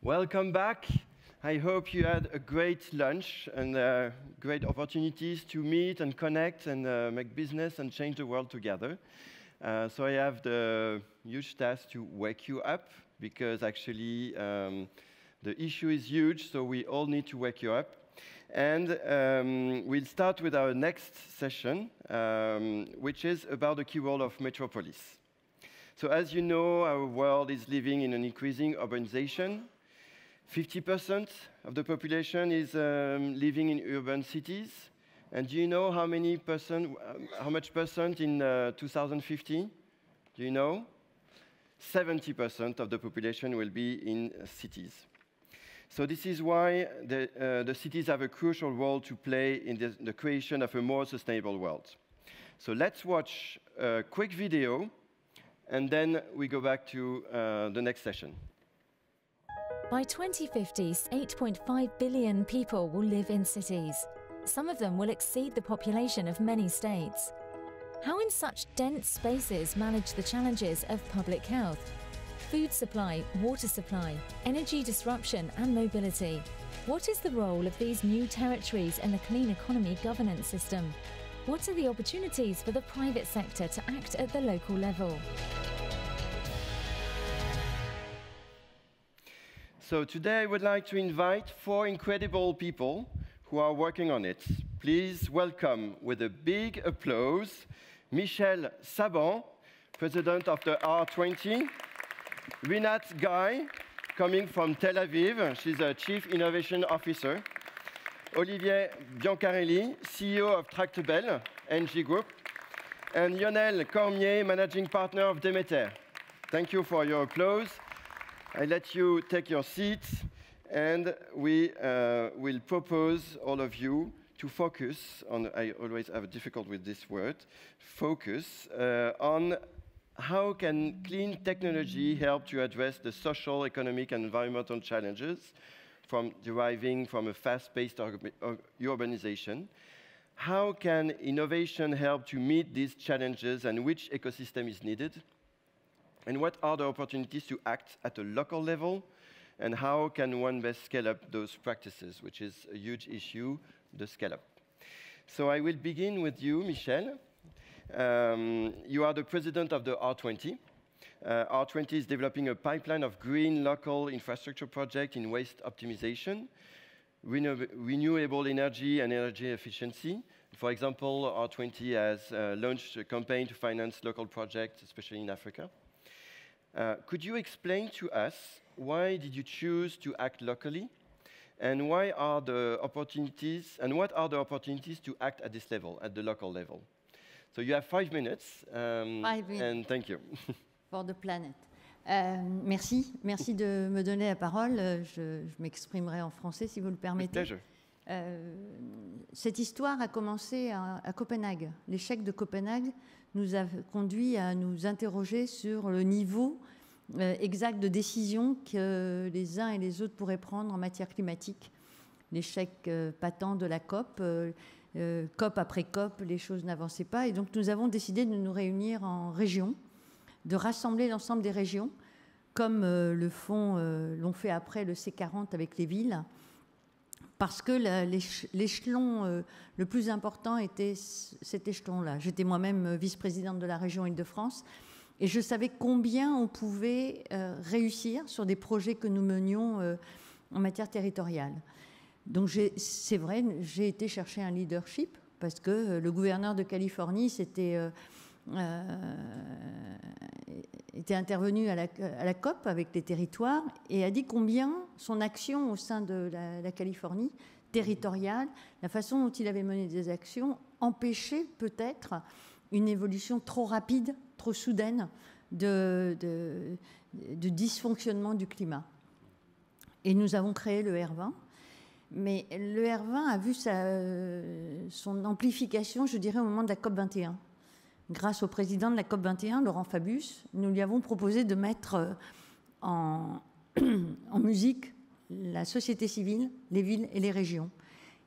Welcome back. I hope you had a great lunch and great opportunities to meet and connect and make business and change the world together. So I have the huge task to wake you up because actually the issue is huge, so we all need to wake you up. And we'll start with our next session, which is about the key role of metropolis. So as you know, our world is living in an increasing urbanization. 50% of the population is living in urban cities. And do you know how much percent in 2050? Do you know? 70% of the population will be in cities. So this is why the cities have a crucial role to play in the creation of a more sustainable world. So let's watch a quick video, and then we go back to the next session. By 2050, 8.5 billion people will live in cities. Some of them will exceed the population of many states. How in such dense spaces manage the challenges of public health, food supply, water supply, energy disruption and mobility? What is the role of these new territories in the clean economy governance system? What are the opportunities for the private sector to act at the local level? So today I would like to invite 4 incredible people who are working on it. Please welcome with a big applause Michelle Saban, President of the R20, Rinat Guy, coming from Tel Aviv, she's a Chief Innovation Officer, Olivier Biancarelli, CEO of Tractebel, NG Group, and Lionel Cormier, Managing Partner of Demeter. Thank you for your applause. I let you take your seats, and we will propose all of you to focus on, I always have a difficulty with this word, focus on how can clean technology help to address the social, economic, and environmental challenges deriving from a fast-paced urbanization. How can innovation help to meet these challenges, and which ecosystem is needed? And what are the opportunities to act at a local level? And how can one best scale up those practices, which is a huge issue, the scale up. So I will begin with you, Michelle. You are the president of the R20. R20 is developing a pipeline of green local infrastructure projects in waste optimization, renewable energy and energy efficiency. For example, R20 has launched a campaign to finance local projects, especially in Africa. Could you explain to us why did you choose to act locally, and what are the opportunities to act at this level, at the local level? So you have 5 minutes. 5 minutes. And thank you. For the planet. Merci de me donner la parole. Je m'exprimerai en français si vous le permettez. With pleasure. Cette histoire a commencé à Copenhague. L'échec de Copenhague nous a conduit à nous interroger sur le niveau exact de décision que les uns et les autres pourraient prendre en matière climatique. L'échec patent de la COP, COP après COP, les choses n'avançaient pas. Et donc nous avons décidé de nous réunir en région, de rassembler l'ensemble des régions, comme l'ont fait après le C40 avec les villes, parce que l'échelon le plus important était cet échelon-là. J'étais moi-même vice-présidente de la région Île-de-France et je savais combien on pouvait réussir sur des projets que nous menions en matière territoriale. Donc c'est vrai, j'ai été chercher un leadership parce que le gouverneur de Californie était intervenu à la COP avec les territoires et a dit combien son action au sein de la Californie territoriale, la façon dont il avait mené des actions, empêchait peut-être une évolution trop rapide, trop soudaine de dysfonctionnement du climat. Et nous avons créé le R20. Mais le R20 a vu son amplification, je dirais, au moment de la COP 21. Grâce au président de la COP 21, Laurent Fabius, nous lui avons proposé de mettre en musique la société civile, les villes et les régions,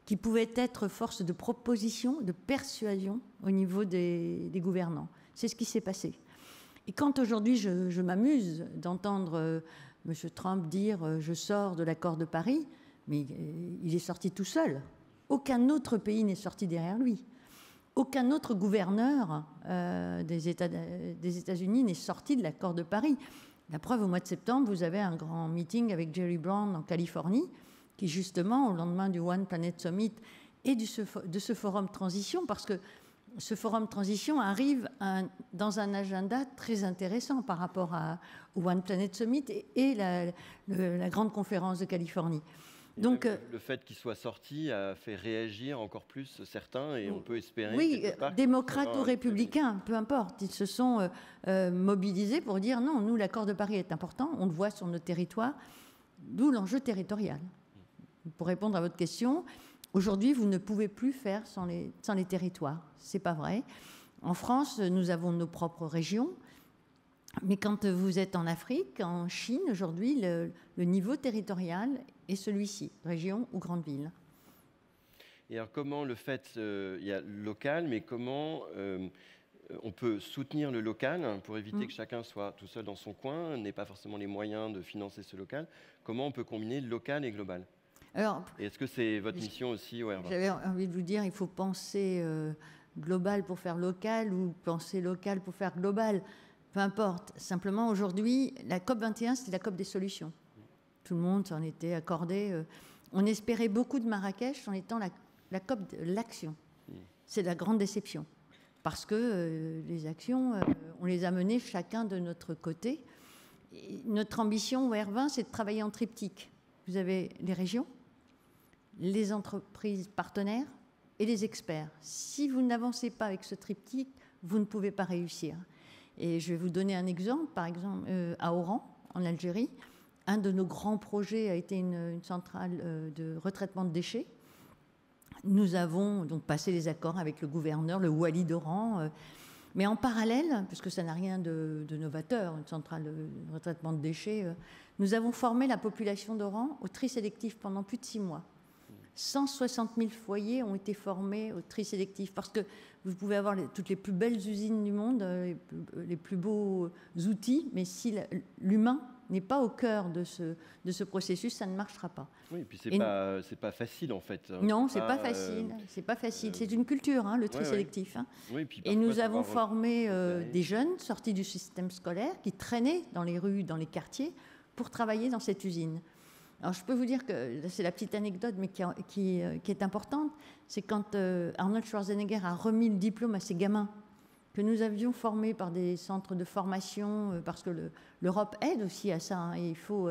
qui pouvaient être force de proposition, de persuasion au niveau des gouvernants. C'est ce qui s'est passé. Et quand aujourd'hui je m'amuse d'entendre M. Trump dire je sors de l'accord de Paris, mais il est sorti tout seul. Aucun autre pays n'est sorti derrière lui. Aucun autre gouverneur des États-Unis n'est sorti de l'accord de Paris. La preuve, au mois de septembre, vous avez un grand meeting avec Jerry Brown en Californie, qui justement, au lendemain du One Planet Summit et de ce forum transition, parce que ce forum transition arrive dans un agenda très intéressant par rapport au One Planet Summit et la grande conférence de Californie. Donc, le fait qu'il soit sorti a fait réagir encore plus certains et on peut espérer... Oui, démocrates ou républicains, peu importe. Ils se sont mobilisés pour dire non, nous, l'accord de Paris est important, on le voit sur nos territoires, d'où l'enjeu territorial. Pour répondre à votre question, aujourd'hui, vous ne pouvez plus faire sans les territoires. Ce n'est pas vrai. En France, nous avons nos propres régions. Mais quand vous êtes en Afrique, en Chine, aujourd'hui, le niveau territorial est celui-ci, région ou grande ville. Et alors comment le fait, il y a le local, mais comment on peut soutenir le local pour éviter que chacun soit tout seul dans son coin, n'ait pas forcément les moyens de financer ce local? Comment on peut combiner local et global? Alors, et est-ce que c'est votre mission aussi? J'avais envie de vous dire, il faut penser global pour faire local ou penser local pour faire global. Peu importe. Simplement, aujourd'hui, la COP21, c'est la COP des solutions. Tout le monde s'en était accordé. On espérait beaucoup de Marrakech en étant la COP de l'action. C'est la grande déception. Parce que les actions, on les a menées chacun de notre côté. Et notre ambition au R20, c'est de travailler en triptyque. Vous avez les régions, les entreprises partenaires et les experts. Si vous n'avancez pas avec ce triptyque, vous ne pouvez pas réussir. Et je vais vous donner un exemple. Par exemple, à Oran, en Algérie, un de nos grands projets a été une centrale de retraitement de déchets. Nous avons donc passé les accords avec le gouverneur, le Wali d'Oran. Mais en parallèle, puisque ça n'a rien de novateur, une centrale de retraitement de déchets, nous avons formé la population d'Oran au tri sélectif pendant plus de 6 mois. 160 000 foyers ont été formés au tri sélectif parce que vous pouvez avoir toutes les plus belles usines du monde, les plus beaux outils, mais si l'humain n'est pas au cœur de ce processus, ça ne marchera pas. Oui, et puis c'est pas facile en fait. Non, c'est pas facile. C'est pas facile. C'est une culture, hein, le tri sélectif. Hein. Oui, puis et nous avons formé des jeunes sortis du système scolaire qui traînaient dans les rues, dans les quartiers, pour travailler dans cette usine. Alors, je peux vous dire que c'est la petite anecdote, mais qui est importante. C'est quand Arnold Schwarzenegger a remis le diplôme à ses gamins que nous avions formés par des centres de formation, parce que l'Europe aide aussi à ça. Hein, et il faut,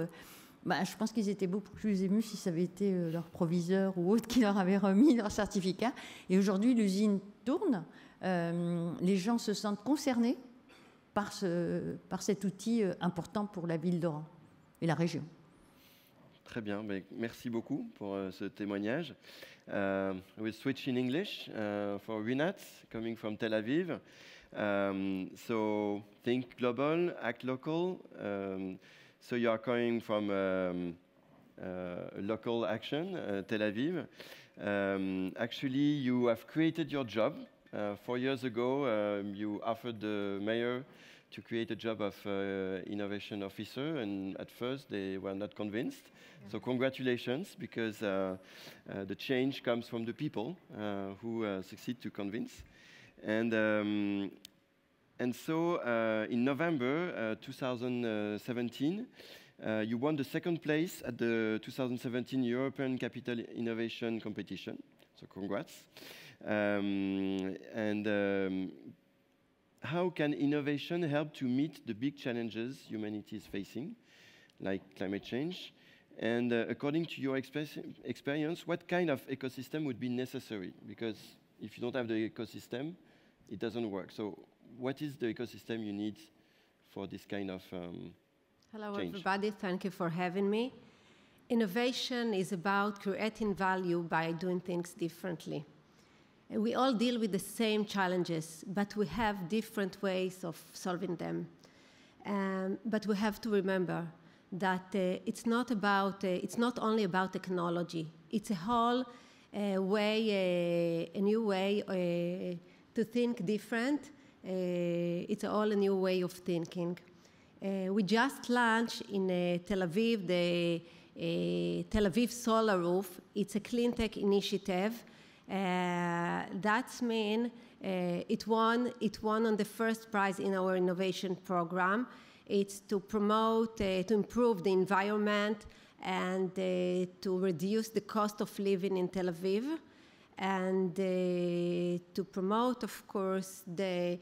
je pense qu'ils étaient beaucoup plus émus si ça avait été leur proviseur ou autre qui leur avait remis leur certificat. Et aujourd'hui, l'usine tourne. Les gens se sentent concernés par cet outil important pour la ville d'Oran et la région. Très bien, merci beaucoup pour ce témoignage. We'll switch in English for Rinat, coming from Tel Aviv. So think global, act local. So you are coming from local action, Tel Aviv. Actually, you have created your job. 4 years ago, you offered the mayor to create a job of innovation officer, and at first they were not convinced. Yeah. So congratulations, because the change comes from the people who succeed to convince. And so in November 2017, you won the second place at the 2017 European Capital Innovation Competition. So congrats. How can innovation help to meet the big challenges humanity is facing, like climate change? And according to your experience, what kind of ecosystem would be necessary? Because if you don't have the ecosystem, it doesn't work. So what is the ecosystem you need for this kind of Hello, change? Everybody. Thank you for having me. Innovation is about creating value by doing things differently. We all deal with the same challenges, but we have different ways of solving them. But we have to remember that it's not only about technology. It's a whole way, a new way to think different. It's all a new way of thinking. We just launched in Tel Aviv the Tel Aviv Solar Roof. It's a clean tech initiative. That's mean it won on the first prize in our innovation program. It's to promote, to improve the environment and to reduce the cost of living in Tel Aviv, and to promote, of course, the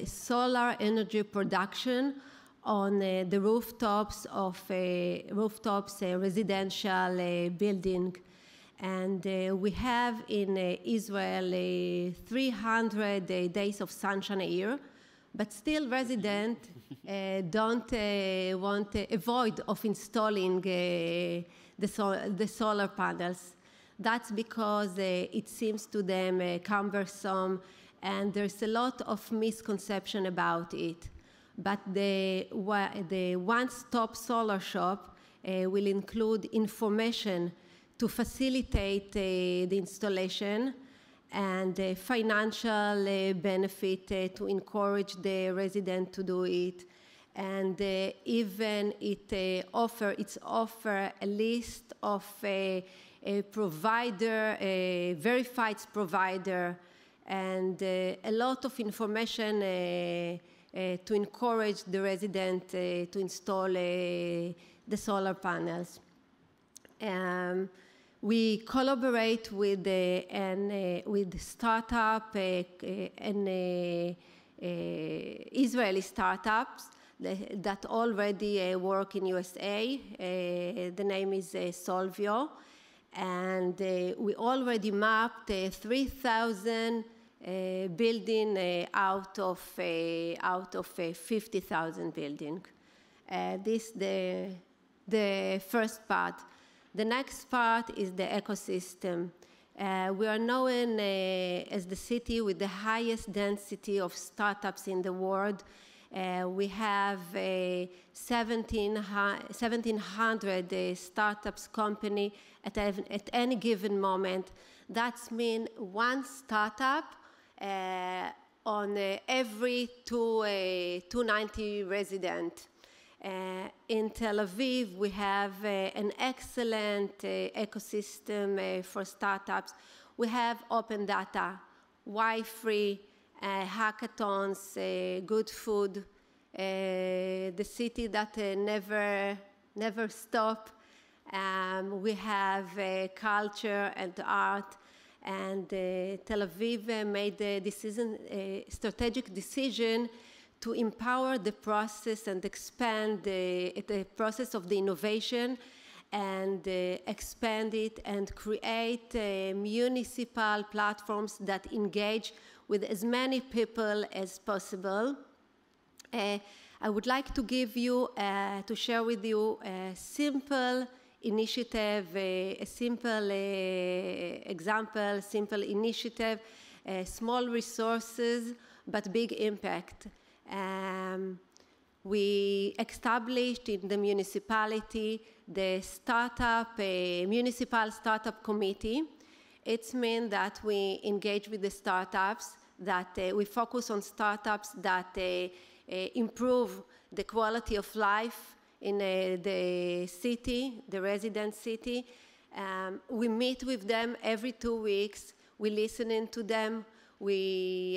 solar energy production on the rooftops of residential building. And we have in Israel 300 days of sunshine a year, but still residents don't avoid of installing the solar panels. That's because it seems to them cumbersome, and there's a lot of misconception about it. But the one-stop solar shop will include information to facilitate the installation, and financial benefit to encourage the resident to do it. And even it offer a list of a provider, a verified provider, and a lot of information to encourage the resident to install the solar panels. We collaborate with startup and Israeli startups that already work in USA. The name is Solvio, and we already mapped 3,000 building out of 50,000 building. This is the first part. The next part is the ecosystem. We are known as the city with the highest density of startups in the world. We have 1,700 startups company at any given moment. That means one startup on every 290 residents. In Tel Aviv, we have an excellent ecosystem for startups. We have open data, Wi-Fi, hackathons, good food, the city that never stop. We have culture and art, and Tel Aviv made the strategic decision to empower the process and expand the process of the innovation, and expand it and create municipal platforms that engage with as many people as possible. I would like to give you, to share with you a simple initiative, a simple example, simple initiative, small resources, but big impact. We established in the municipality the municipal startup committee. It means that we engage with the startups, that we focus on startups that improve the quality of life in the city, the resident city. We meet with them every 2 weeks. We listen to them. We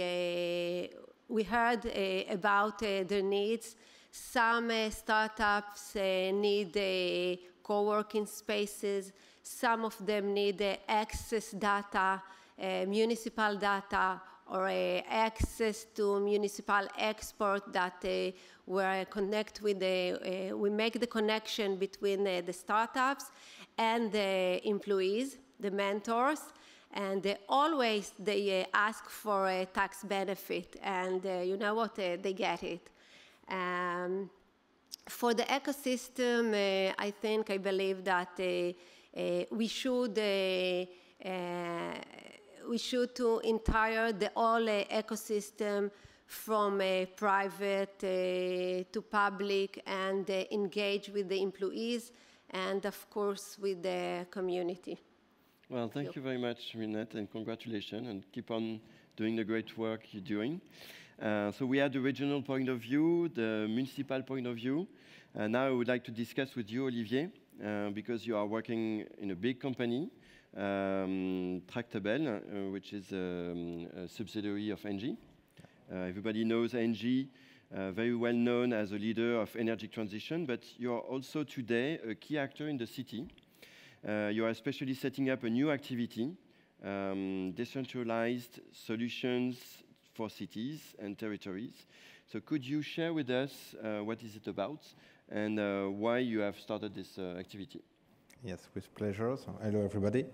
heard about their needs. Some startups need co-working spaces. Some of them need access data, municipal data, or access to municipal export that we connect with we make the connection between the startups and the employees, the mentors. And always they ask for a tax benefit, and you know what, they get it. For the ecosystem, I believe that we should to entire the whole ecosystem from private to public, and engage with the employees and, of course, with the community. Well, thank you very much, Rinette, and congratulations, and keep on doing the great work you're doing. So we had the regional point of view, the municipal point of view. Now I would like to discuss with you, Olivier, because you are working in a big company, Tractebel, which is a subsidiary of ENGIE. Everybody knows ENGIE, very well known as a leader of energy transition, but you are also today a key actor in the city. You are especially setting up a new activity, decentralized solutions for cities and territories. So could you share with us what is it about and why you have started this activity? Yes, with pleasure. So, hello, everybody.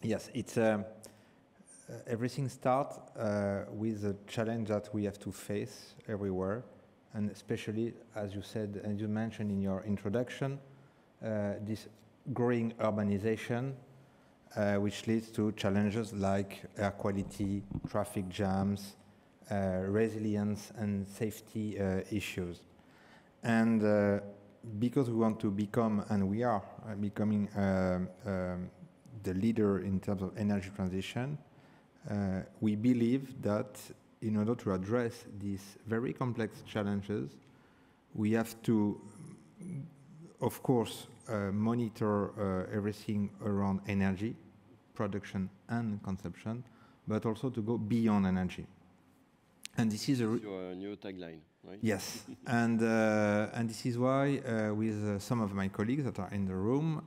Yes, it's everything starts with a challenge that we have to face everywhere, and especially, as you said and you mentioned in your introduction, this growing urbanization, which leads to challenges like air quality, traffic jams, resilience and safety issues. And because we want to become, and we are becoming the leader in terms of energy transition, we believe that in order to address these very complex challenges, we have to, of course, monitor everything around energy, production and consumption, but also to go beyond energy. And this is your new tagline, right? Yes, and this is why with some of my colleagues that are in the room,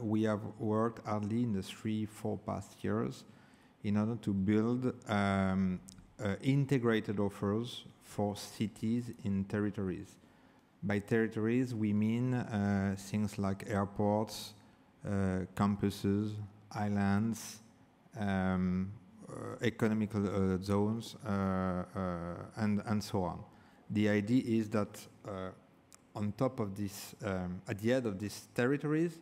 we have worked hardly in the 3-4 past years in order to build integrated offers for cities in territories. By territories, we mean things like airports, campuses, islands, economical zones, and so on. The idea is that on top of this, at the end of these territories,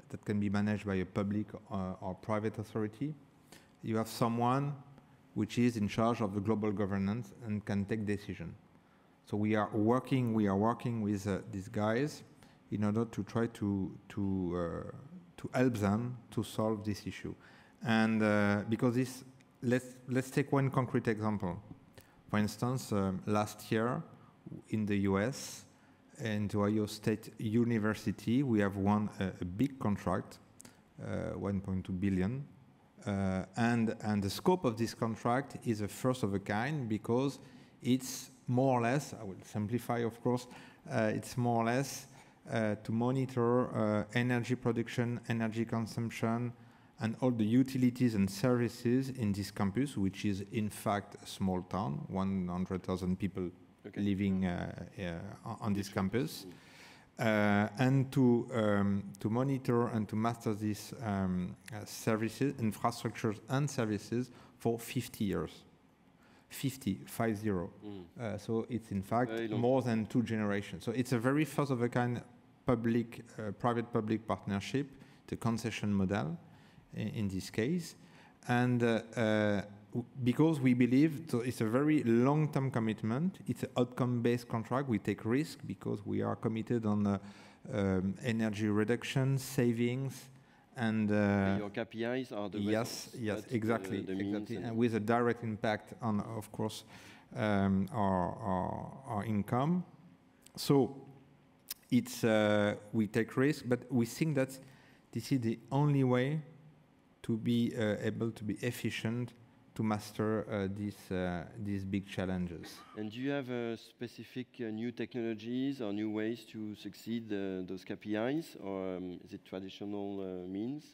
that can be managed by a public or private authority, you have someone which is in charge of the global governance and can take decision. So we are working with these guys in order to try to help them to solve this issue. And because this, let's take one concrete example. For instance, last year in the US, in the Ohio State University, we have won a big contract, 1.2 billion. And the scope of this contract is a first of a kind because it's more or less, I will simplify of course, it's more or less to monitor energy production, energy consumption, and all the utilities and services in this campus, which is in fact a small town, 100,000 people living on this campus. And to monitor and to master these services, infrastructures and services for 50 years. 50. So it's in fact more than 2 generations. So it's a very first of a kind private-public partnership, the concession model in this case. And because we believe so it's a very long-term commitment, it's an outcome-based contract. We take risk because we are committed on energy reduction, savings, and your KPIs are the yes, exactly, exactly, and with a direct impact on, of course, our income. So it's we take risk, but we think that this is the only way to be able to be efficient to master these big challenges. And do you have specific new technologies or new ways to succeed those KPIs, or is it traditional means?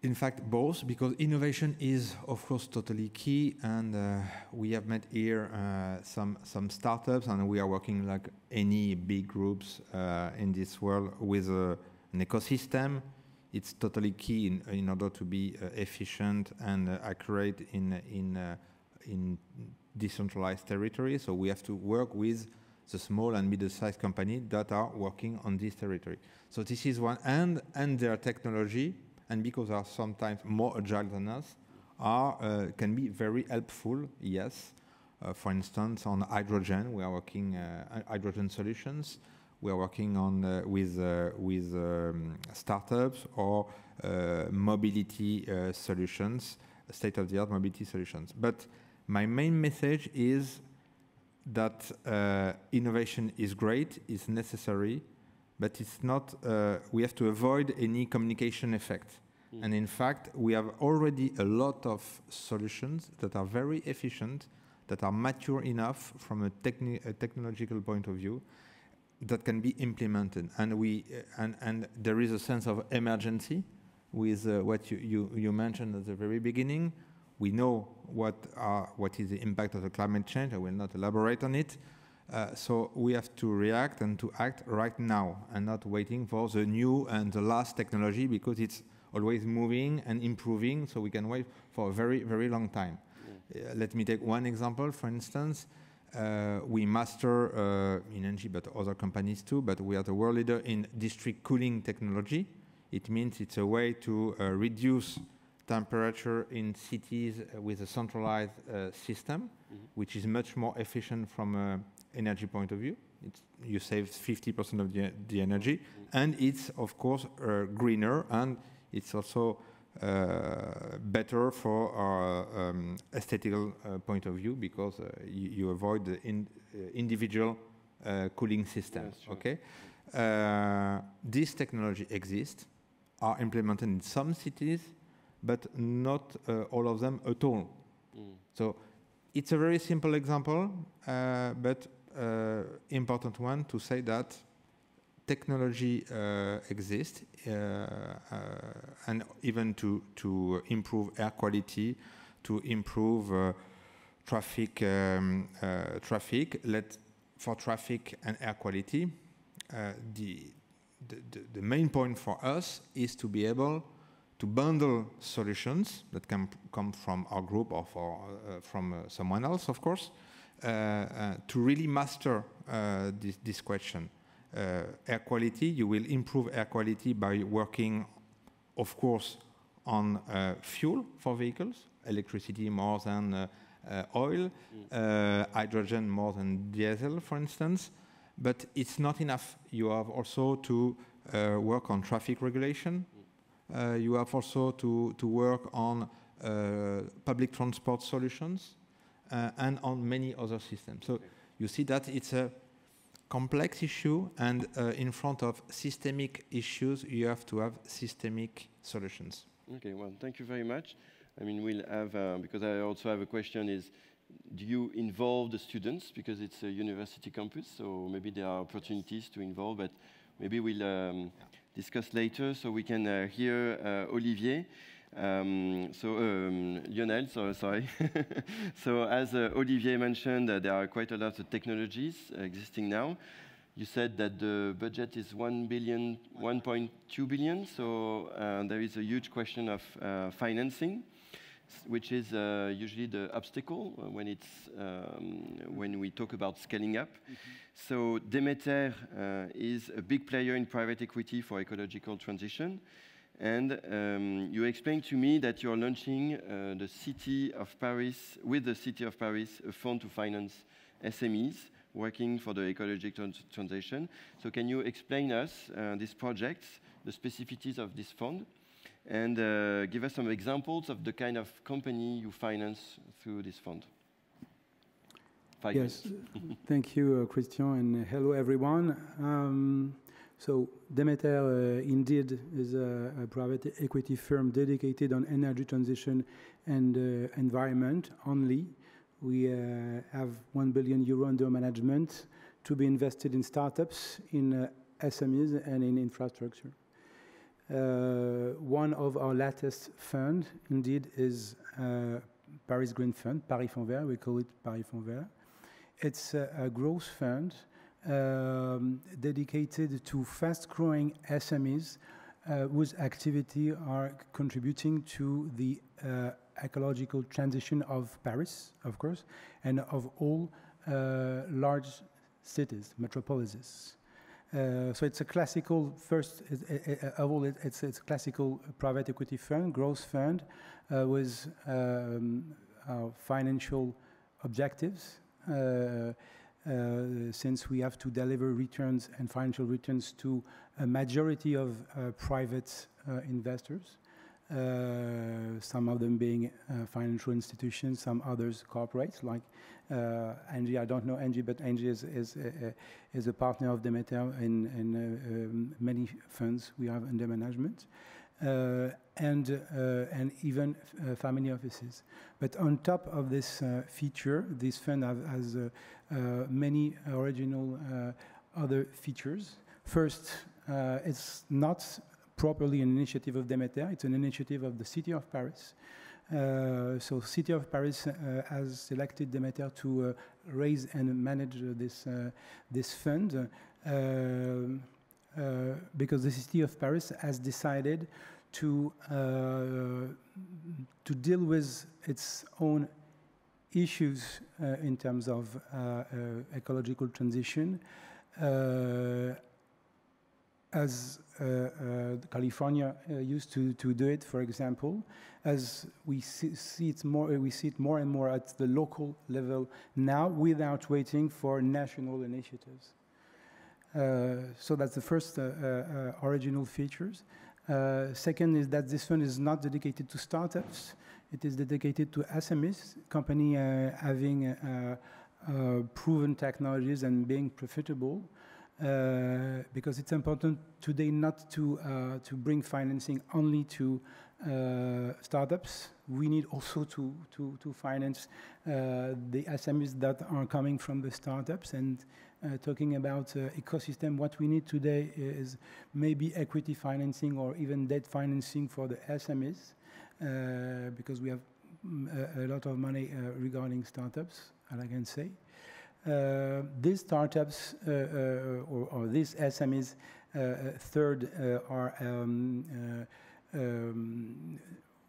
In fact, both, because innovation is, of course, totally key, and we have met here some startups, and we are working like any big groups in this world with an ecosystem. It's totally key in order to be efficient and accurate in decentralized territory. So we have to work with the small and middle-sized companies that are working on this territory. So this is one, and their technology, and because they are sometimes more agile than us, can be very helpful, yes. For instance, on hydrogen, we are working hydrogen solutions. We are working on with startups or mobility solutions state-of-the-art mobility solutions. But my main message is that innovation is great, it's necessary, but it's not, we have to avoid any communication effect. And in fact, we have already a lot of solutions that are very efficient, that are mature enough from a technological point of view, that can be implemented. And and there is a sense of emergency with what you mentioned at the very beginning. We know what is the impact of the climate change. I will not elaborate on it. So we have to react and to act right now and not waiting for the new and the last technology, because it's always moving and improving, so we can wait for a very, very long time. Let me take one example, for instance. We master in ENGIE, but other companies too, but we are the world leader in district cooling technology. It means it's a way to reduce temperature in cities with a centralized system, which is much more efficient from an energy point of view. You save 50% of the energy, and it's, of course, greener, and it's also better for our aesthetical point of view, because you avoid the individual cooling systems. Okay, this technology exists, are implemented in some cities, but not all of them at all. So it's a very simple example, but important one to say that technology exists, and even to improve air quality, to improve traffic. For traffic and air quality, the main point for us is to be able to bundle solutions that can come from our group or from someone else, of course, to really master this question. Air quality, you will improve air quality by working, of course, on fuel for vehicles, electricity more than oil, hydrogen more than diesel, for instance. But it's not enough. You have also to work on traffic regulation. You have also to work on public transport solutions and on many other systems. So you see that it's a complex issue, and in front of systemic issues, you have to have systemic solutions. Okay, well, thank you very much. I mean, we'll have, because I also have a question is, do you involve the students? Because it's a university campus, so maybe there are opportunities to involve, but maybe we'll discuss later, so we can hear Olivier. Lionel, sorry. So as Olivier mentioned, there are quite a lot of technologies existing now. You said that the budget is 1.2 billion, so there is a huge question of financing, which is usually the obstacle when we talk about scaling up. So Demeter is a big player in private equity for ecological transition. And you explained to me that you're launching the City of Paris, with the City of Paris, a fund to finance SMEs working for the ecological transition. So can you explain us these projects, the specificities of this fund, and give us some examples of the kind of company you finance through this fund? Yes, thank you, Christian, and hello, everyone. So Demeter indeed is a private equity firm dedicated on energy transition and environment only. We have 1 billion euro under management to be invested in startups, in SMEs, and in infrastructure. One of our latest funds, indeed, is Paris Green Fund, Paris Fonds Vert. We call it Paris Fonds Vert. It's a growth fund dedicated to fast-growing SMEs whose activity are contributing to the ecological transition of Paris, of course, and of all large cities, metropolises. So it's a classical, of all, it's a classical private equity fund, growth fund, with financial objectives. Since we have to deliver returns and financial returns to a majority of private investors. some of them being financial institutions, some others corporates like Engie. I don't know Engie, but Engie is a partner of Demeter in many funds we have under management. And even family offices. But on top of this feature, this fund has many original other features. First, it's not properly an initiative of Demeter, it's an initiative of the City of Paris. So City of Paris has selected Demeter to raise and manage this fund because the City of Paris has decided to deal with its own issues in terms of ecological transition, as California used to do it, for example. As we see it more and more at the local level now, without waiting for national initiatives. So that's the first original features. Second is that this fund is not dedicated to startups. It is dedicated to SMEs, company having proven technologies and being profitable. Because it's important today not to bring financing only to startups. We need also to finance the SMEs that are coming from the startups. And talking about ecosystem, what we need today is maybe equity financing or even debt financing for the SMEs, because we have a lot of money regarding startups, as I can say. These startups or these SMEs, third, are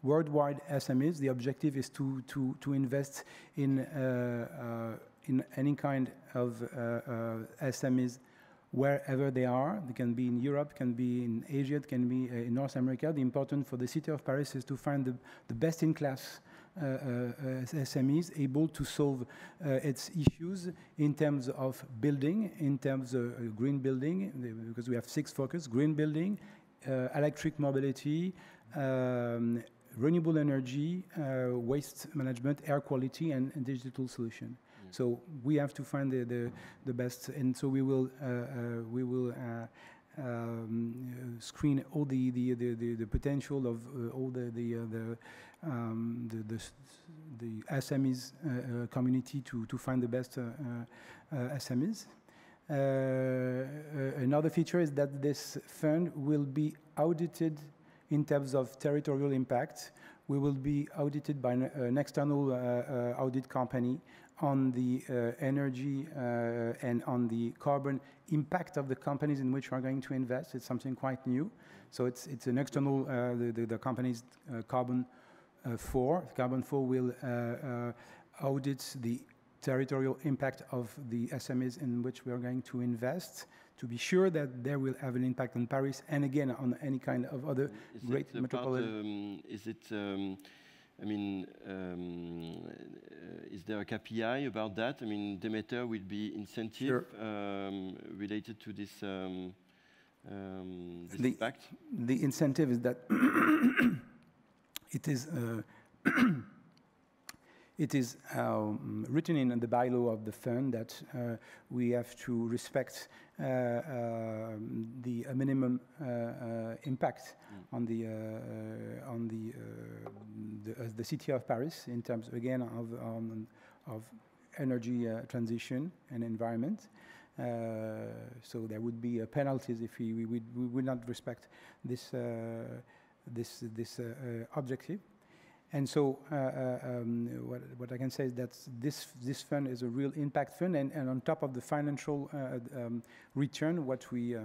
worldwide SMEs. The objective is to invest in any kind of SMEs wherever they are. They can be in Europe, can be in Asia, it can be in North America. The important for the City of Paris is to find the best-in-class SMEs able to solve its issues in terms of building, in terms of green building, because we have 6 focus: green building, electric mobility, renewable energy, waste management, air quality, and digital solution. So we have to find the best, and so we will screen all the potential of all the SMEs community to find the best SMEs. Another feature is that this fund will be audited in terms of territorial impact. We will be audited by an external audit company on the energy and on the carbon impact of the companies in which we are going to invest. It's something quite new. So it's an external, the company's Carbon 4. Carbon 4 will audit the territorial impact of the SMEs in which we are going to invest, to be sure that they will have an impact on Paris and again on any kind of other great metropolitan. Is it, I mean, is there a KPI about that? I mean, Demeter will be incentive related to this, this impact? The incentive is that it is written in the bylaw of the fund that we have to respect the minimum impact on the City of Paris in terms again of energy transition and environment. So there would be penalties if we would not respect this objective. And so what I can say is that this fund is a real impact fund, and on top of the financial return, what we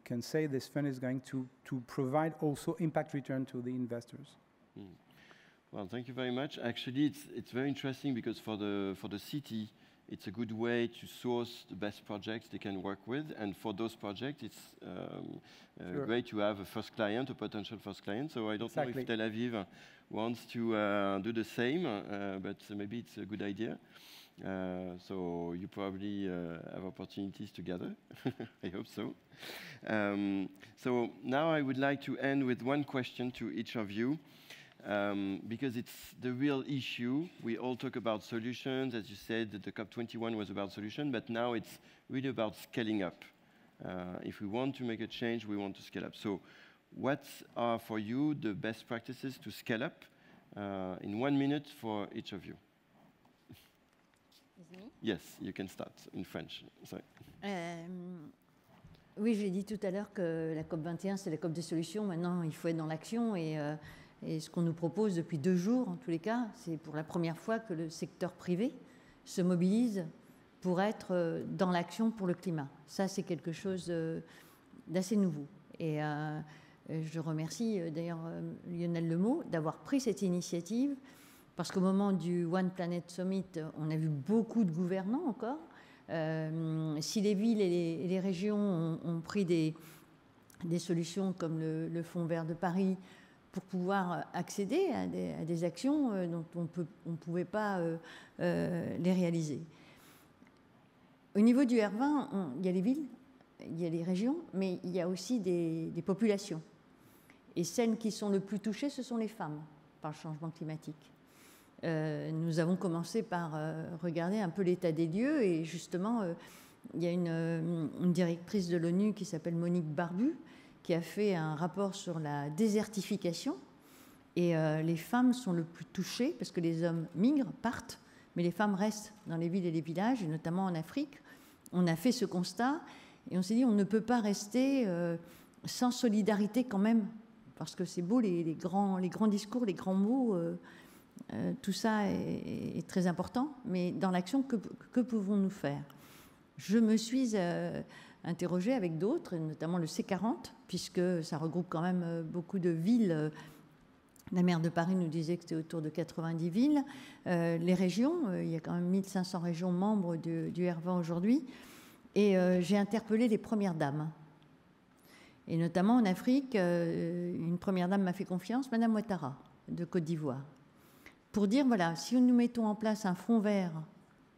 can say this fund is going to provide also impact return to the investors. Well, thank you very much. Actually, it's very interesting because for the city, it's a good way to source the best projects they can work with, and for those projects, it's great to have a first client, a potential first client. So I don't know if Tel Aviv wants to do the same, but maybe it's a good idea. So you probably have opportunities together. I hope so. So now I would like to end with one question to each of you, because it's the real issue. We all talk about solutions. As you said, the COP21 was about solution, but now it's really about scaling up. If we want to make a change, we want to scale up. So what are for you the best practices to scale up in 1 minute for each of you? Yes, you can start in French. Sorry. Oui, j'ai dit tout à l'heure que la COP21, c'est la COP des solutions. Maintenant, il faut être dans l'action. Et ce qu'on nous propose depuis 2 jours, en tous les cas, c'est pour la première fois que le secteur privé se mobilise pour être dans l'action pour le climat. Ça, c'est quelque chose d'assez nouveau. Et je remercie d'ailleurs Lionel Lemeau d'avoir pris cette initiative, parce qu'au moment du One Planet Summit, on a vu beaucoup de gouvernants encore. Si les villes et les régions ont pris des solutions comme le Fonds vert de Paris pour pouvoir accéder à des actions dont on ne pouvait pas les réaliser. Au niveau du R20, il y a les villes, il y a les régions, mais il y a aussi des populations. Et celles qui sont le plus touchées, ce sont les femmes par le changement climatique. Nous avons commencé par regarder un peu l'état des lieux, et justement, il y a une directrice de l'ONU qui s'appelle Monique Barbu, qui a fait un rapport sur la désertification, et les femmes sont le plus touchées parce que les hommes migrent, partent, mais les femmes restent dans les villes et les villages, et notamment en Afrique. On a fait ce constat et on s'est dit on ne peut pas rester sans solidarité quand même, parce que c'est beau les grands discours, les grands mots, tout ça est très important, mais dans l'action, que pouvons-nous faire? Je me suis interrogée avec d'autres, notamment le C40, puisque ça regroupe quand même beaucoup de villes. La maire de Paris nous disait que c'était autour de 90 villes. Les régions, il y a quand même 1500 régions membres du R20 aujourd'hui. Et j'ai interpellé les premières dames. Et notamment en Afrique, une première dame m'a fait confiance, Madame Ouattara, de Côte d'Ivoire, pour dire, voilà, si nous mettons en place un fonds vert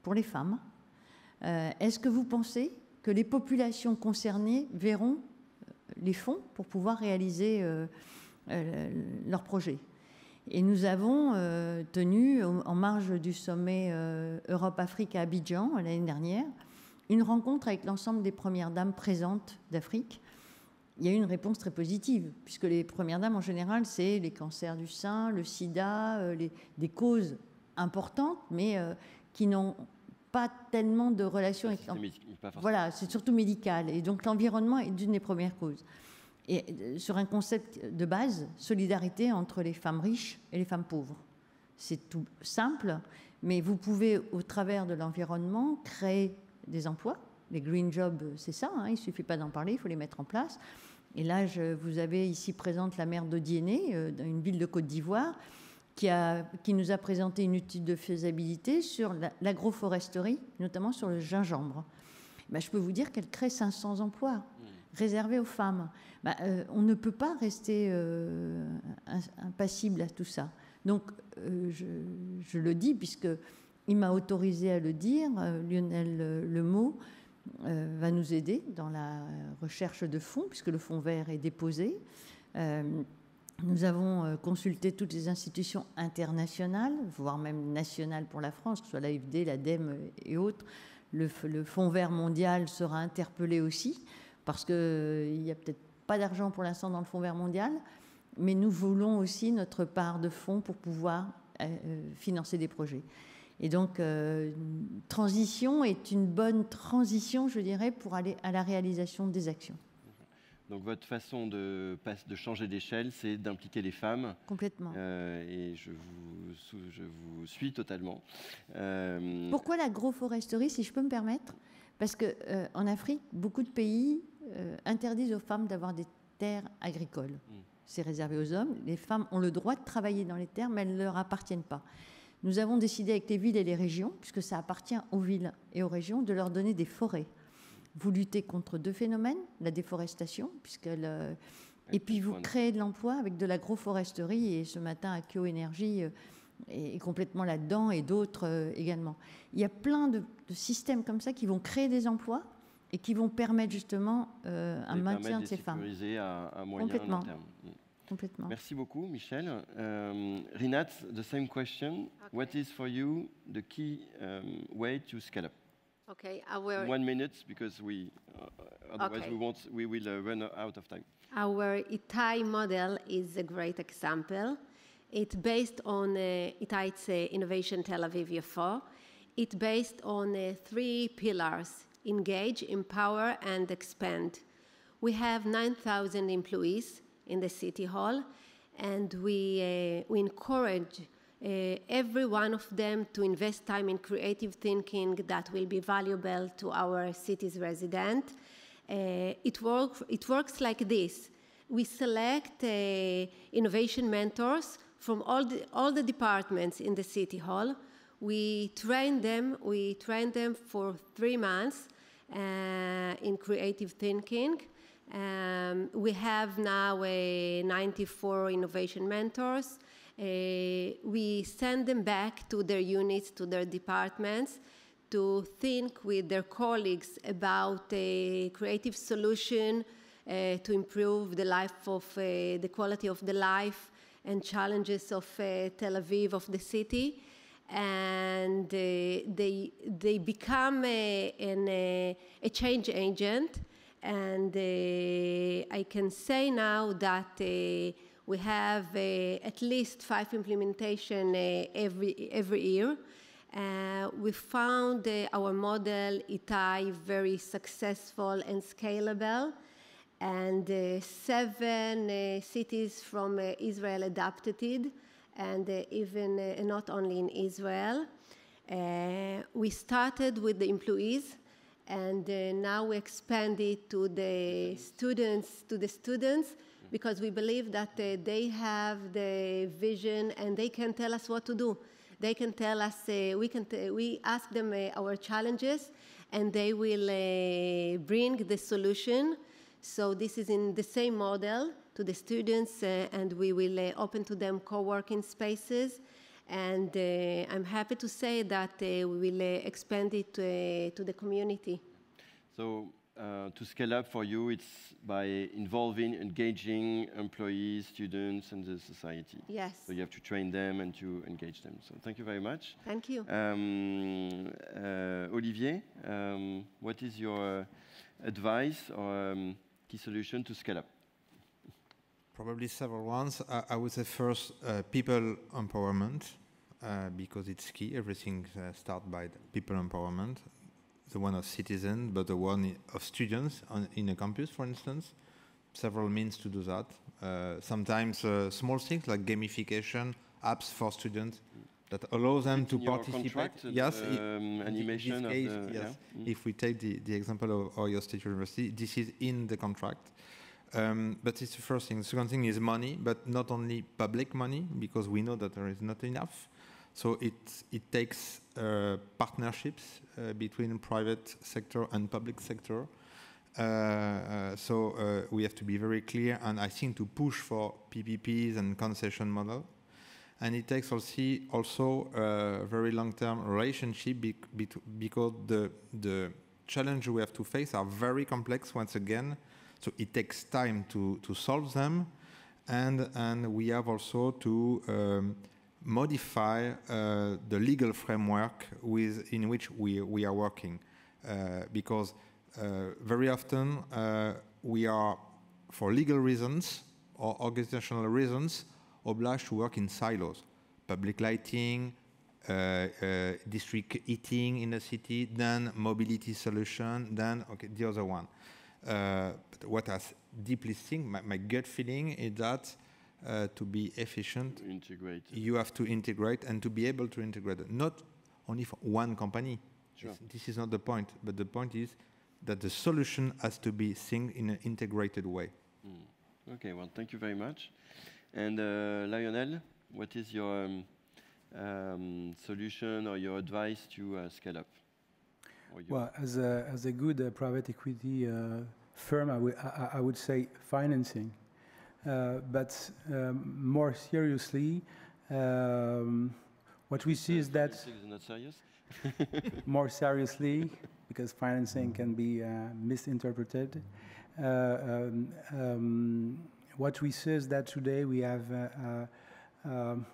pour les femmes, est-ce que vous pensez que les populations concernées verront les fonds pour pouvoir réaliser leurs projets? Et nous avons tenu, en marge du sommet Europe-Afrique à Abidjan l'année dernière, une rencontre avec l'ensemble des premières dames présentes d'Afrique. Il y a eu une réponse très positive, puisque les premières dames, en général, c'est les cancers du sein, le sida, des causes importantes, mais qui n'ont pas tellement de relation avec... Voilà, c'est surtout médical. Et donc l'environnement est une des premières causes. Et sur un concept de base, solidarité entre les femmes riches et les femmes pauvres. C'est tout simple, mais vous pouvez, au travers de l'environnement, créer des emplois. Les green jobs, c'est ça, hein, il ne suffit pas d'en parler, il faut les mettre en place. Et là, vous avez ici présente la maire d'Odiéné, dans une ville de Côte d'Ivoire, qui nous a présenté une étude de faisabilité sur l'agroforesterie, notamment sur le gingembre. Je peux vous dire qu'elle crée 500 emplois réservés aux femmes. On ne peut pas rester impassible à tout ça. Donc, je le dis, puisqu'il m'a autorisé à le dire, Lionel Lemeau va nous aider dans la recherche de fonds, puisque le fonds vert est déposé. Nous avons consulté toutes les institutions internationales, voire même nationales pour la France, que ce soit l'AFD, l'ADEME et autres. Le fonds vert mondial sera interpellé aussi, parce qu'il n'y a peut-être pas d'argent pour l'instant dans le fonds vert mondial, mais nous voulons aussi notre part de fonds pour pouvoir financer des projets. Et donc, transition est une bonne transition, je dirais, pour aller à la réalisation des actions. Donc, votre façon de changer d'échelle, c'est d'impliquer les femmes. Complètement. Et je vous suis totalement. Pourquoi l'agroforesterie, si je peux me permettre? Parce qu'en Afrique, beaucoup de pays interdisent aux femmes d'avoir des terres agricoles. C'est réservé aux hommes. Les femmes ont le droit de travailler dans les terres, mais elles ne leur appartiennent pas. Nous avons décidé avec les villes et les régions, puisque ça appartient aux villes et aux régions, de leur donner des forêts. Vous luttez contre 2 phénomènes, la déforestation, et puis vous créez de l'emploi avec de l'agroforesterie. Et ce matin, à Kyo Énergie, est complètement là-dedans et d'autres également. Il y a plein de systèmes comme ça qui vont créer des emplois et qui vont permettre justement un maintien de ces femmes. À moyen et long terme. Complètement. Merci beaucoup, Michel. Rinat, the same question. Okay. What is for you the key way to scale up? Okay, 1 minute, because otherwise Okay. we will run out of time. Our Itai model is a great example. It's based on Itai's Innovation Tel Aviv Yafo. It's based on 3 pillars: engage, empower, and expand. We have 9,000 employees in the City Hall, and we encourage every one of them to invest time in creative thinking that will be valuable to our city's residents. It works like this. We select innovation mentors from all the departments in the City Hall. We train them for 3 months in creative thinking. We have now 94 innovation mentors. We send them back to their units, to their departments, to think with their colleagues about a creative solution to improve the life of the quality of the life and challenges of Tel Aviv, of the city. And they become a change agent. And I can say now that we have at least 5 implementation every year. We found our model, Itai, very successful and scalable. And 7 cities from Israel adopted it, and even not only in Israel. We started with the employees, and now we expand it to the students, because we believe that they have the vision and they can tell us what to do. They can tell us, we ask them our challenges, and they will bring the solution. So this is in the same model to the students, and we will open to them co-working spaces. And I'm happy to say that we will expand it to the community. So to scale up for you, it's by involving, engaging employees, students, and the society. Yes. So you have to train them and to engage them. So thank you very much. Thank you. Olivier, what is your advice or key solution to scale up? Probably several ones. I would say first, people empowerment, because it's key. Everything starts by people empowerment. The one of citizens, but the one of students in a campus, for instance. Several means to do that. Sometimes small things like gamification, apps for students that allow them to participate. Yes, animation. Yes. Yeah. If we take the example of Ohio State University, this is in the contract. But it's the first thing. The second thing is money, but not only public money, because we know that there is not enough. So it takes partnerships between private sector and public sector. So we have to be very clear, and I think to push for PPPs and concession model. And it takes also a very long-term relationship because the challenge we have to face are very complex once again. So it takes time to solve them, and we have also to modify the legal framework in which we are working, because very often we are, for legal reasons or organizational reasons, obliged to work in silos. Public lighting, district heating in the city, then mobility solution, then the other one. But what I deeply think, my gut feeling is that to be efficient, you have to integrate, and to be able to integrate, not only for one company. Sure. This is not the point, but the point is that the solution has to be seen in an integrated way. Okay, well, thank you very much. And Lionel, what is your solution or your advice to scale up? Well, as a good private equity firm, I would say financing. But more seriously, What we see is that Financing is not serious. more seriously, because financing can be misinterpreted. What we see is that today we have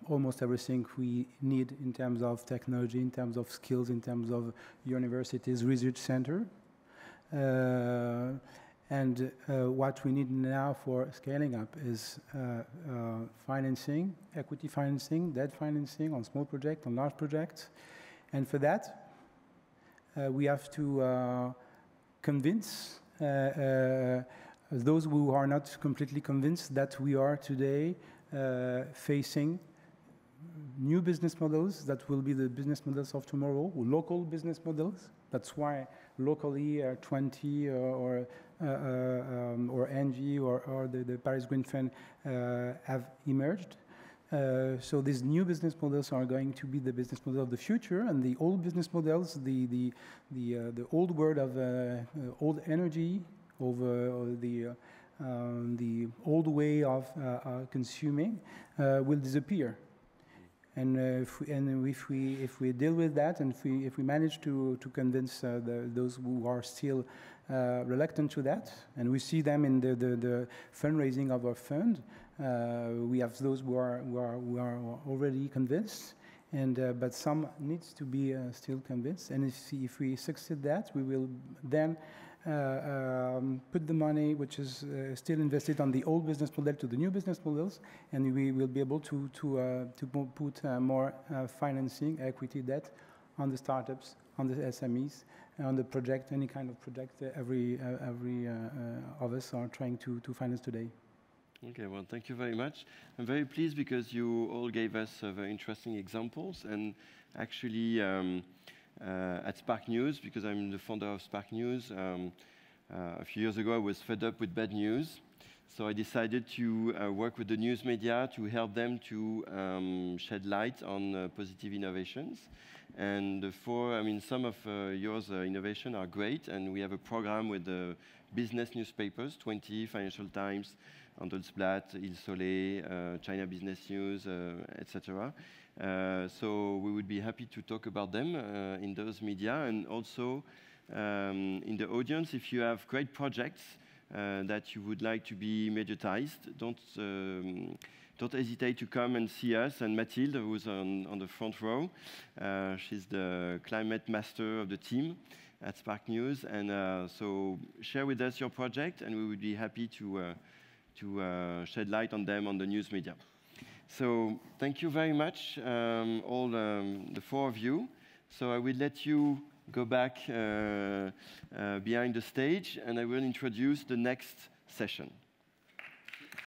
almost everything we need in terms of technology, in terms of skills, in terms of universities, research center. And what we need now for scaling up is financing, equity financing, debt financing on small projects, on large projects. And for that, we have to convince those who are not completely convinced that we are today facing new business models that will be the business models of tomorrow, local business models. That's why locally 20 or ENGIE or the Paris Green Fund have emerged. So these new business models are going to be the business model of the future, and the old business models, the old world of old energy, of the old way of consuming will disappear. And if we deal with that, and if we manage to convince those who are still reluctant to that, and we see them in the fundraising of our fund, we have those who are already convinced, and but some needs to be still convinced. And if we succeed that, we will then put the money which is still invested on the old business model to the new business models, and we will be able to put more financing, equity, debt on the startups, on the SMEs, on the project, any kind of project every of us are trying to finance today. Okay, well, thank you very much. I'm very pleased because you all gave us very interesting examples, and actually at Spark News, because I'm the founder of Spark News, a few years ago I was fed up with bad news, so I decided to work with the news media to help them to shed light on positive innovations. And some of yours innovation are great, and we have a program with the business newspapers, 20, Financial Times, Handelsblatt, Il Soleil, China Business News, etc. So we would be happy to talk about them in those media, and also in the audience, if you have great projects that you would like to be mediatized, don't hesitate to come and see us. And Mathilde, who's on the front row, she's the climate master of the team at Spark News, and so share with us your project, and we would be happy to shed light on them on the news media. So thank you very much, all the four of you. So I will let you go back behind the stage, and I will introduce the next session.